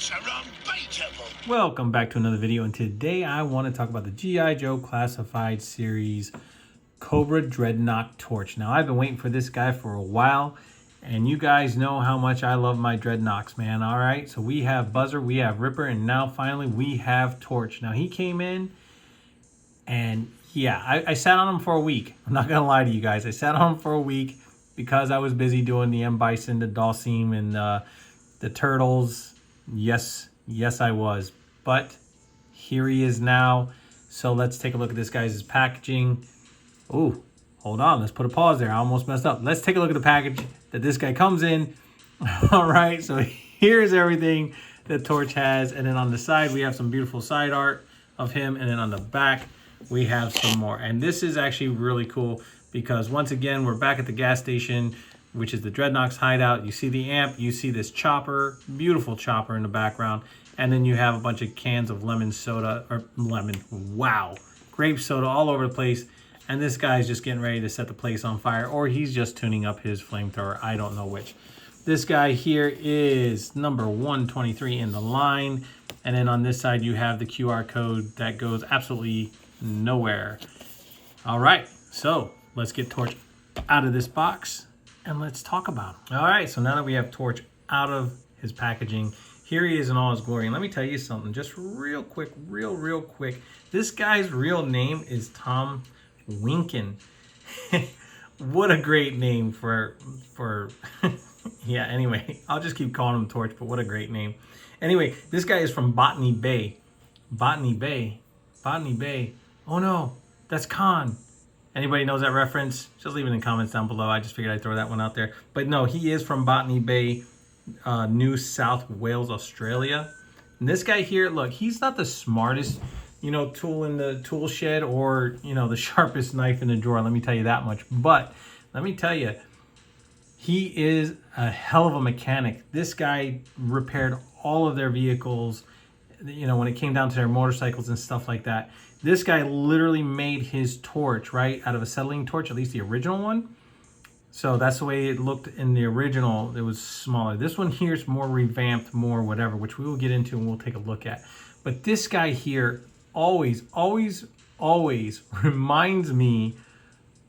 It's unbeatable. Welcome back to another video, and today I want to talk about the G.I. Joe Classified Series Cobra Dreadnok Torch. Now, I've been waiting for this guy for a while, and you guys know how much I love my Dreadnoks, man. All right, so we have Buzzer, we have Ripper, and now finally we have Torch. Now, he came in, and yeah, I sat on him for a week. I'm not going to lie to you guys. I sat on him for a week because I was busy doing the M. Bison, the Dalsim, and the Turtles. Yes, I was. But here he is now. So let's take a look at this guy's packaging. Ooh, hold on. Let's put a pause there. I almost messed up. Let's take a look at the package that this guy comes in. All right, so here's everything that Torch has. And then on the side, we have some beautiful side art of him. And then on the back, we have some more. And this is actually really cool because once again, we're back at the gas station, which is the Dreadnok's hideout. You see the amp, you see this chopper, beautiful chopper in the background. And then you have a bunch of cans of lemon soda, grape soda all over the place. And this guy's just getting ready to set the place on fire, or he's just tuning up his flamethrower. I don't know which. This guy here is number 123 in the line. And then on this side, you have the QR code that goes absolutely nowhere. All right, so let's get Torch out of this box and let's talk about him. All right, so now that we have Torch out of his packaging, here he is in all his glory. And let me tell you something, just real quick. This guy's real name is Tom Winkin. What a great name for yeah, anyway, I'll just keep calling him Torch, but what a great name. Anyway, this guy is from Botany Bay. Botany Bay. Oh no, that's Khan. Anybody knows that reference? Just leave it in the comments down below. I just figured I'd throw that one out there. But no, he is from Botany Bay, New South Wales, Australia. And this guy here, look, he's not the smartest, tool in the tool shed or, the sharpest knife in the drawer. Let me tell you that much. But let me tell you, he is a hell of a mechanic. This guy repaired all of their vehicles, when it came down to their motorcycles and stuff like that. This guy literally made his torch, right, out of a acetylene torch, at least the original one. So that's the way it looked in the original. It was smaller. This one here is more revamped, more whatever, which we will get into and we'll take a look at. But this guy here always reminds me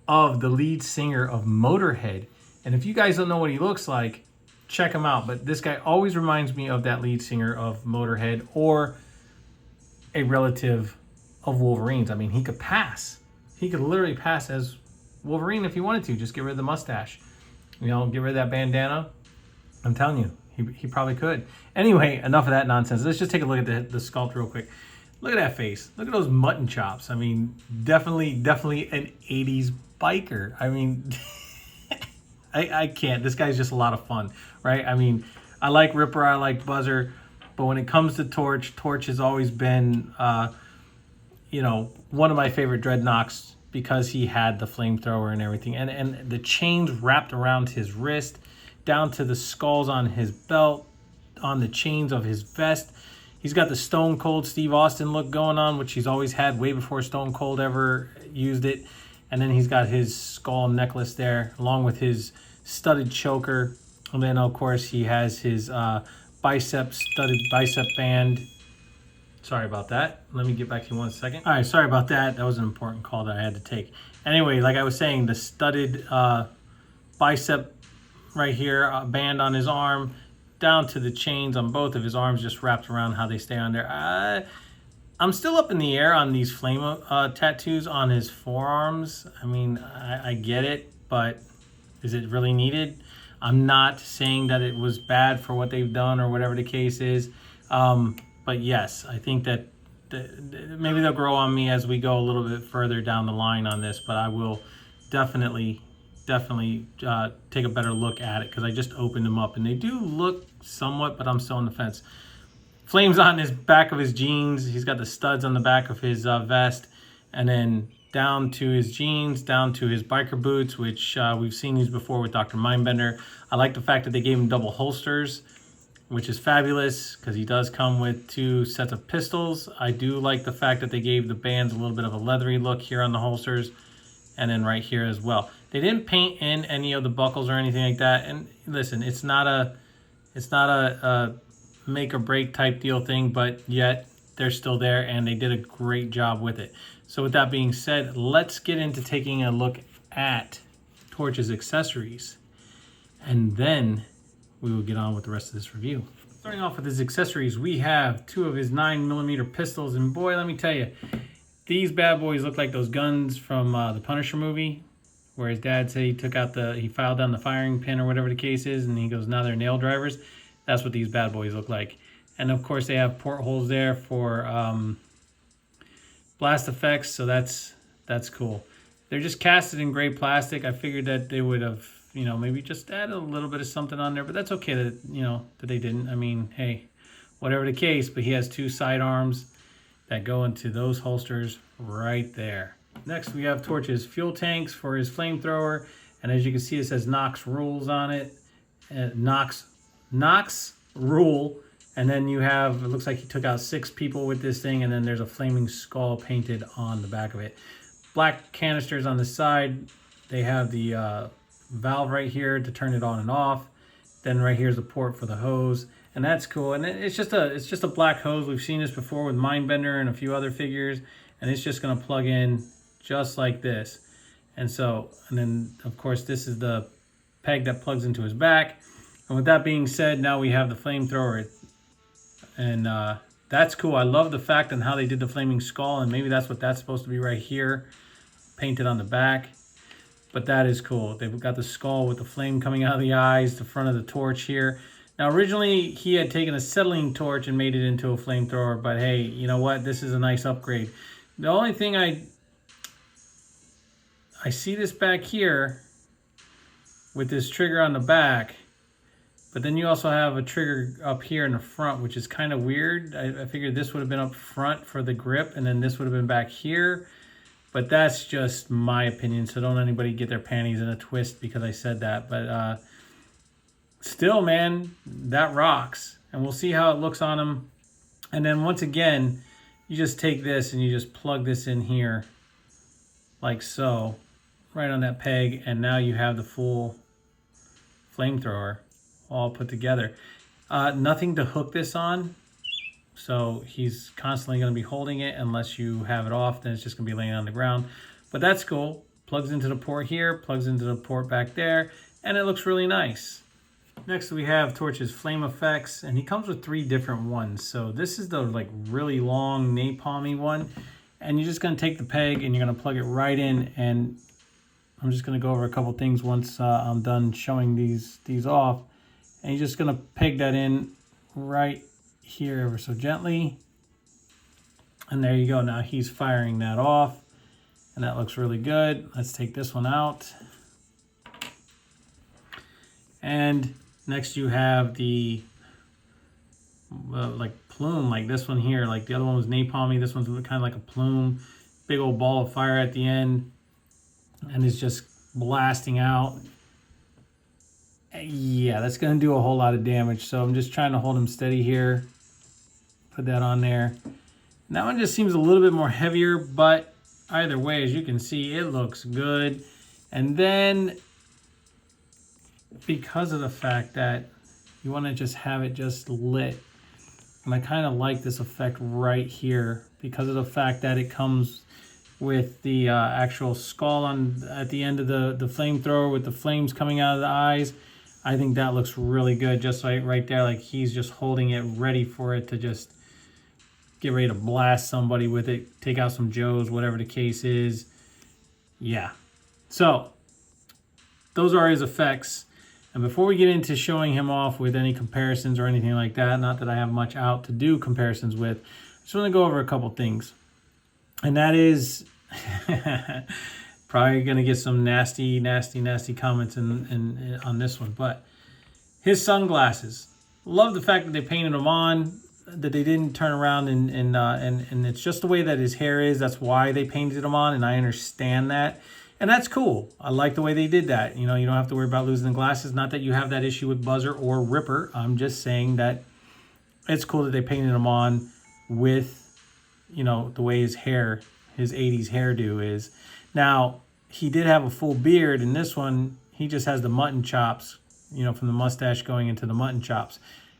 of the lead singer of Motorhead. And if you guys don't know what he looks like, check him out. But this guy always reminds me of that lead singer of Motorhead or a relative of Wolverine's. I mean, he could pass. He could literally pass as Wolverine if he wanted to. Just get rid of the mustache. Get rid of that bandana. I'm telling you, he probably could. Anyway, enough of that nonsense. Let's just take a look at the sculpt real quick. Look at that face. Look at those mutton chops. I mean, definitely an 80s biker. I mean, I can't. This guy's just a lot of fun, right? I mean, I like Ripper, I like Buzzer, but when it comes to Torch, Torch has always been, one of my favorite Dreadnoks because he had the flamethrower and everything. And the chains wrapped around his wrist, down to the skulls on his belt, on the chains of his vest. He's got the Stone Cold Steve Austin look going on, which he's always had way before Stone Cold ever used it. And then he's got his skull necklace there, along with his studded choker. And then, of course, he has his studded bicep band. Sorry about that. Let me get back to you 1 second. All right, sorry about that. That was an important call that I had to take. Anyway, like I was saying, the studded bicep right here, band on his arm, down to the chains on both of his arms, just wrapped around how they stay on there. I'm still up in the air on these flame tattoos on his forearms. I mean, I get it, but is it really needed? I'm not saying that it was bad for what they've done or whatever the case is. But yes, I think that maybe they'll grow on me as we go a little bit further down the line on this, but I will definitely take a better look at it because I just opened them up and they do look somewhat, but I'm still on the fence. Flames on his back of his jeans. He's got the studs on the back of his vest, and then down to his jeans, down to his biker boots, which we've seen these before with Dr. Mindbender. I like the fact that they gave him double holsters, which is fabulous because he does come with 2 sets of pistols. I do like the fact that they gave the bands a little bit of a leathery look here on the holsters and then right here as well. They didn't paint in any of the buckles or anything like that. And listen, it's not a make or break type deal thing, but yet they're still there and they did a great job with it. So with that being said, let's get into taking a look at Torch's accessories, and then we will get on with the rest of this review. Starting off with his accessories, we have 2 of his 9mm pistols, and boy, let me tell you, these bad boys look like those guns from the Punisher movie, where his dad said he filed down the firing pin or whatever the case is, and he goes, now they're nail drivers. That's what these bad boys look like. And of course, they have portholes there for blast effects, so that's cool. They're just casted in gray plastic. I figured that they would have, maybe just added a little bit of something on there, but that's okay that, that they didn't. I mean, hey, whatever the case, but he has 2 sidearms that go into those holsters right there. Next, we have Torch's fuel tanks for his flamethrower, and as you can see, it says Nox Rules on it. Nox Rule, and then you have, it looks like he took out 6 people with this thing, and then there's a flaming skull painted on the back of it. Black canisters on the side. They have the valve right here to turn it on and off. Then right here's the port for the hose, and that's cool. And it's just a black hose. We've seen this before with Mindbender and a few other figures, and it's just gonna plug in just like this. And then of course this is the peg that plugs into his back. And with that being said, now we have the flamethrower, and that's cool. I love the fact on how they did the flaming skull, and maybe that's what that's supposed to be right here, painted on the back. But that is cool. They've got the skull with the flame coming out of the eyes, the front of the torch here. Now, originally, he had taken a acetylene torch and made it into a flamethrower, but hey, you know what? This is a nice upgrade. The only thing I see this back here with this trigger on the back, but then you also have a trigger up here in the front, which is kind of weird. I figured this would have been up front for the grip, and then this would have been back here. But that's just my opinion, so don't anybody get their panties in a twist because I said that. But still, man, that rocks. And we'll see how it looks on him. And then once again, you just take this and you just plug this in here like so, right on that peg, and now you have the full flamethrower all put together. Nothing to hook this on, so he's constantly going to be holding it. Unless you have it off, then it's just going to be laying on the ground. But that's cool. Plugs into the port here, plugs into the port back there, and it looks really nice. Next we have Torch's flame effects, and he comes with 3 different ones. So this is the really long napalmy one, and you're just going to take the peg and you're going to plug it right in. And I'm just going to go over a couple things once I'm done showing these off. And you're just going to peg that in right here ever so gently. And there you go. Now he's firing that off, and that looks really good. Let's take this one out. And next you have the plume, like this one here. Like the other one was napalmy. This one's kind of like a plume. Big old ball of fire at the end, and it's just blasting out. Yeah, that's going to do a whole lot of damage. So I'm just trying to hold him steady here. Put that on there. And that one just seems a little bit more heavier, but either way, as you can see, it looks good. And then because of the fact that you want to just have it just lit, and I kind of like this effect right here because of the fact that it comes with the actual skull at the end of the flamethrower with the flames coming out of the eyes. I think that looks really good, just like right there, like he's just holding it ready for it to just get ready to blast somebody with it, take out some Joes, whatever the case is. Yeah. So those are his effects. And before we get into showing him off with any comparisons or anything like that, not that I have much out to do comparisons with, I just want to go over a couple things. And that is probably going to get some nasty comments on this one. But his sunglasses. Love the fact that they painted them on, that they didn't turn around and it's just the way that his hair is. That's why they painted them on, and I understand that. And that's cool. I like the way they did that. You know, you don't have to worry about losing the glasses. Not that you have that issue with Buzzer or Ripper. I'm just saying that it's cool that they painted him on with, you know, the way his hair, his 80s hairdo is. Now, he did have a full beard. In this one, he just has the mutton chops, you know, from the mustache going into the mutton chops.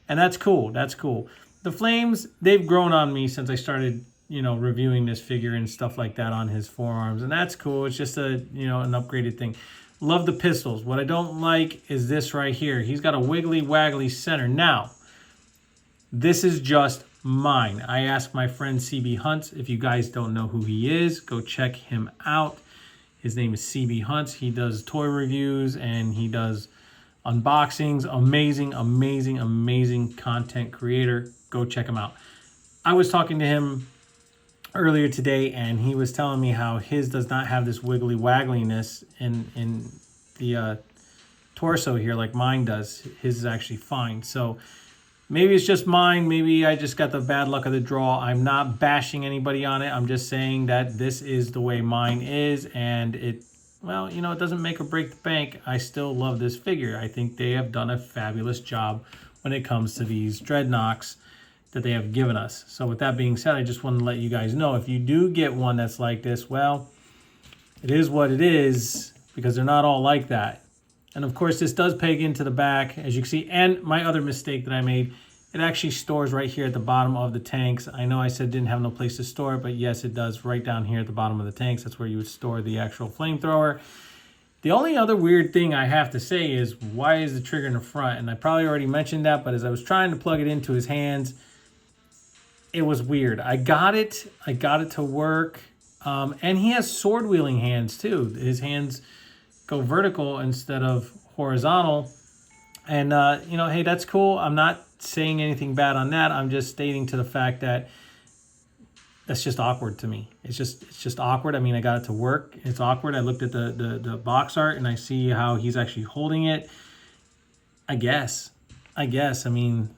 And that's cool. That's cool. The flames, they've grown on me since I started, reviewing this figure and stuff like that on his forearms. And that's cool. It's just an upgraded thing. Love the pistols. What I don't like is this right here. He's got a wiggly waggly center. Now, this is just mine. I asked my friend CB Hunts. If you guys don't know who he is, go check him out. His name is CB Hunts. He does toy reviews and he does unboxings. Amazing, amazing, amazing content creator. Go check him out. I was talking to him earlier today and he was telling me how his does not have this wiggly waggliness in the torso here like mine does. His is actually fine. So maybe it's just mine. Maybe I just got the bad luck of the draw. I'm not bashing anybody on it. I'm just saying that this is the way mine is. And it doesn't make or break the bank. I still love this figure. I think they have done a fabulous job when it comes to these Dreadnoks that they have given us. So with that being said, I just want to let you guys know, if you do get one that's like this, well, it is what it is, because they're not all like that. And of course, this does peg into the back, as you can see. And my other mistake that I made, it actually stores right here at the bottom of the tanks. I know I said didn't have no place to store it, but yes, it does right down here at the bottom of the tanks. That's where you would store the actual flamethrower. The only other weird thing I have to say is, why is the trigger in the front? And I probably already mentioned that, but as I was trying to plug it into his hands, it was weird. I got it to work. And he has sword wielding hands too. His hands go vertical instead of horizontal. And, hey, that's cool. I'm not saying anything bad on that. I'm just stating to the fact that that's just awkward to me. It's just awkward. I mean, I got it to work. It's awkward. I looked at the box art and I see how he's actually holding it. I guess. I mean,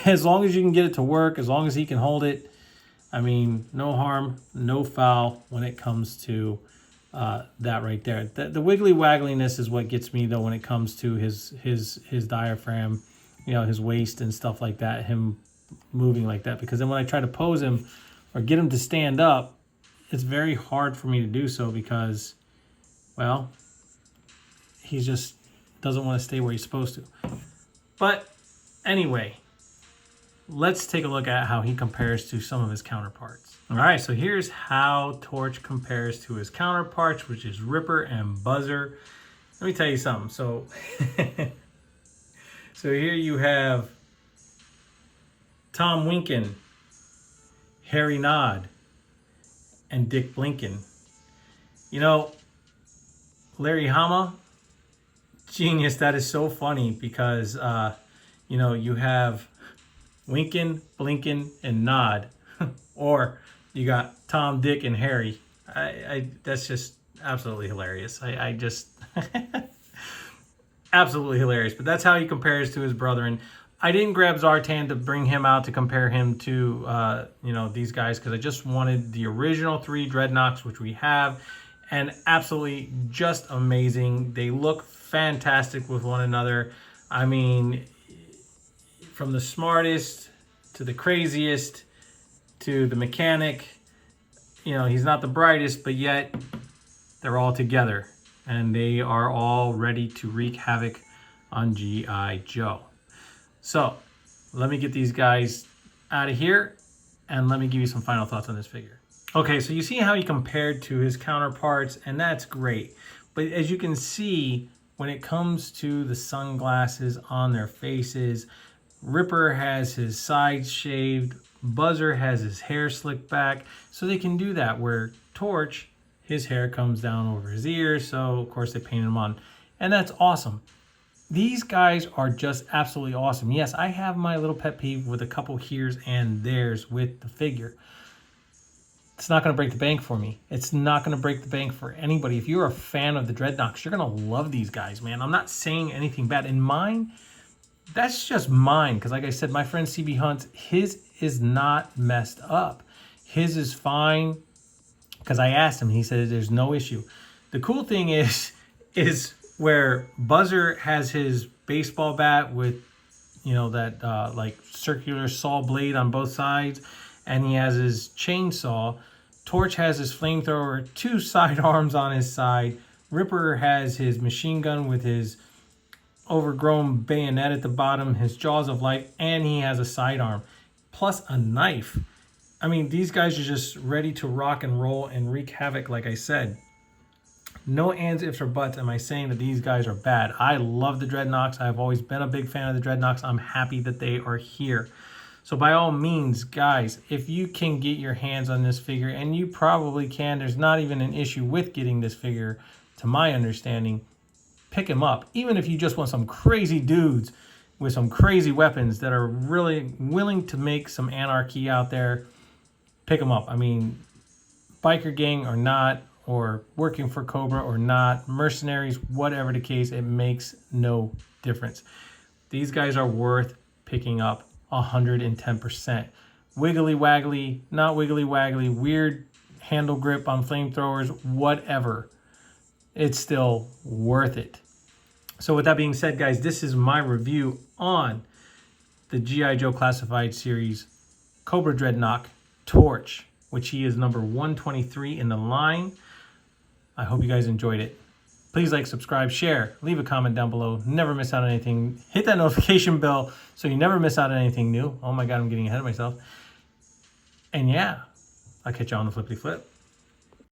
as long as you can get it to work, as long as he can hold it, I mean, no harm, no foul when it comes to that right there. The wiggly waggliness is what gets me though when it comes to his diaphragm, his waist and stuff like that, him moving like that. Because then when I try to pose him or get him to stand up, it's very hard for me to do so because, well, he just doesn't want to stay where he's supposed to. But anyway, let's take a look at how he compares to some of his counterparts. All right, so here's how Torch compares to his counterparts, which is Ripper and Buzzer. Let me tell you something. So, so here you have Tom Winkin, Harry Nod, and Dick Blinken. Larry Hama, genius. That is so funny because, you have Winkin, Blinken, and Nod. Or you got Tom, Dick, and Harry. That's just absolutely hilarious. I just absolutely hilarious. But that's how he compares to his brother. And I didn't grab Zartan to bring him out to compare him to these guys, because I just wanted the original 3 Dreadnoks, which we have, and absolutely just amazing. They look fantastic with one another. I mean, from the smartest to the craziest to the mechanic, he's not the brightest, but yet they're all together and they are all ready to wreak havoc on G.I. Joe. So let me get these guys out of here and let me give you some final thoughts on this figure. Okay, so you see how he compared to his counterparts, and that's great. But as you can see, when it comes to the sunglasses on their faces, Ripper has his sides shaved, Buzzer has his hair slicked back, so they can do that. Where Torch, his hair comes down over his ears, so of course they painted him on. And that's awesome. These guys are just absolutely awesome. Yes, I have my little pet peeve with a couple here's and there's with the figure. It's not going to break the bank for me. It's not going to break the bank for anybody. If you're a fan of the Dreadnoks, you're going to love these guys, man. I'm not saying anything bad. And mine, that's just mine. Because like I said, my friend CB Hunt, his is not messed up. His is fine. Because I asked him, he said there's no issue. The cool thing is where Buzzer has his baseball bat with, that like circular saw blade on both sides, and he has his chainsaw. Torch has his flamethrower, 2 sidearms on his side. Ripper has his machine gun with his overgrown bayonet at the bottom, his jaws of life, and he has a sidearm, plus a knife. I mean, these guys are just ready to rock and roll and wreak havoc, like I said. No ands, ifs, or buts am I saying that these guys are bad. I love the Dreadnoks. I've always been a big fan of the Dreadnoks. I'm happy that they are here. So by all means, guys, if you can get your hands on this figure, and you probably can, there's not even an issue with getting this figure, to my understanding, pick him up. Even if you just want some crazy dudes with some crazy weapons that are really willing to make some anarchy out there, pick them up. I mean, biker gang or not, or working for Cobra or not, mercenaries, whatever the case, it makes no difference. These guys are worth picking up 110%. Wiggly waggly, not wiggly waggly, weird handle grip on flamethrowers, whatever. It's still worth it. So with that being said, guys, this is my review on the G.I. Joe Classified Series Cobra Dreadnok Torch, which he is number 123 in the line. I hope you guys enjoyed it. Please like, subscribe, share, leave a comment down below. Never miss out on anything. Hit that notification bell so you never miss out on anything new. Oh my God, I'm getting ahead of myself. And yeah, I'll catch you on the flippity flip.